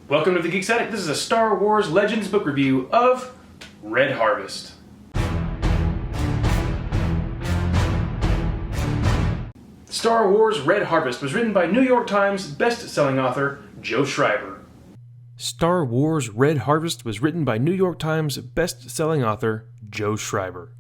Welcome to the Geeks Attic. This is a Star Wars Legends book review of Red Harvest. Star Wars Red Harvest was written by New York Times best-selling author Joe Schreiber. Star Wars Red Harvest was written by New York Times best-selling author Joe Schreiber.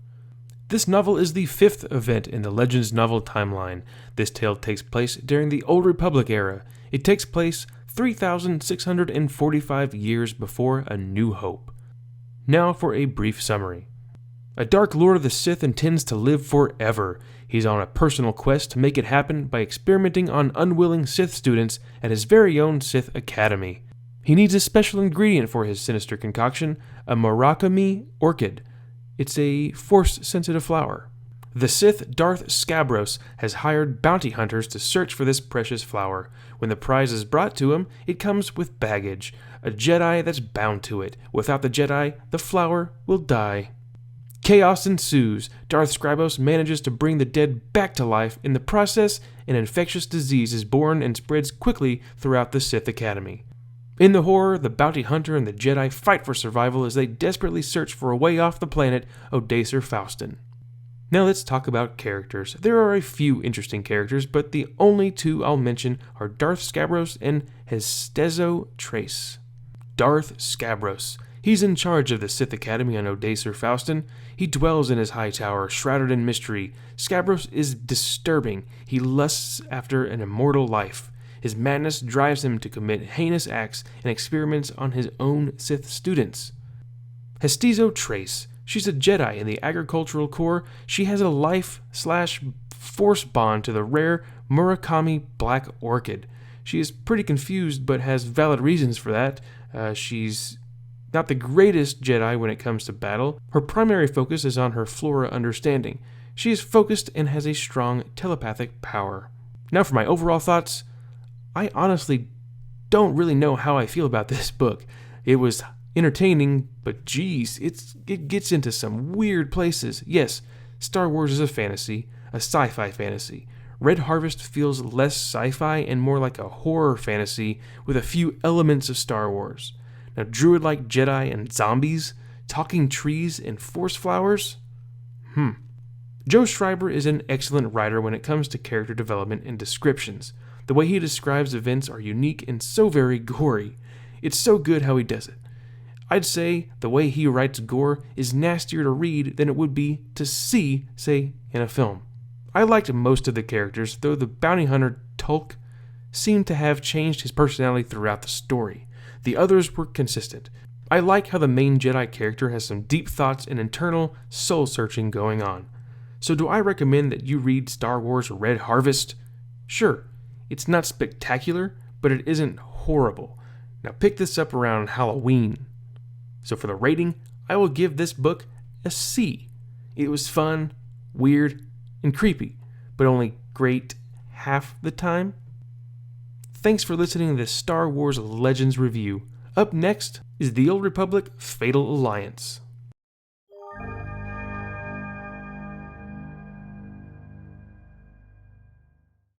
This novel is the fifth event in the Legends novel timeline. This tale takes place during the Old Republic era. It takes place 3,645 years before A New Hope. Now for a brief summary. A Dark Lord of the Sith intends to live forever. He's on a personal quest to make it happen by experimenting on unwilling Sith students at his very own Sith Academy. He needs a special ingredient for his sinister concoction, a Murakami orchid. It's a Force-sensitive flower. The Sith Darth Scabros has hired bounty hunters to search for this precious flower. When the prize is brought to him, it comes with baggage, a Jedi that's bound to it. Without the Jedi, the flower will die. Chaos ensues. Darth Scabros manages to bring the dead back to life. In the process, an infectious disease is born and spreads quickly throughout the Sith Academy. In the horror, the bounty hunter and the Jedi fight for survival as they desperately search for a way off the planet Odacer Faustin. Now let's talk about characters. There are a few interesting characters, but the only two I'll mention are Darth Scabros and Hestezo Trace. Darth Scabros. He's in charge of the Sith Academy on Odacer Faustin. He dwells in his high tower, shrouded in mystery. Scabros is disturbing. He lusts after an immortal life. His madness drives him to commit heinous acts and experiments on his own Sith students. Hestezo Trace. She's a Jedi in the Agricultural Corps. She has a life/force bond to the rare Murakami Black Orchid. She is pretty confused, but has valid reasons for that. She's not the greatest Jedi when it comes to battle. Her primary focus is on her flora understanding. She is focused and has a strong telepathic power. Now for my overall thoughts. I honestly don't really know how I feel about this book. It was entertaining, but geez, it gets into some weird places. Yes, Star Wars is a fantasy, a sci-fi fantasy. Red Harvest feels less sci-fi and more like a horror fantasy with a few elements of Star Wars. Now, druid-like Jedi and zombies, talking trees and force flowers? Joe Schreiber is an excellent writer when it comes to character development and descriptions. The way he describes events are unique and so very gory. It's so good how he does it. I'd say the way he writes gore is nastier to read than it would be to see, say, in a film. I liked most of the characters, though the bounty hunter Tulk seemed to have changed his personality throughout the story. The others were consistent. I like how the main Jedi character has some deep thoughts and internal soul-searching going on. So do I recommend that you read Star Wars Red Harvest? Sure, it's not spectacular, but it isn't horrible. Now pick this up around Halloween. So for the rating, I will give this book a C. It was fun, weird, and creepy, but only great half the time. Thanks for listening to this Star Wars Legends review. Up next is the Old Republic Fatal Alliance.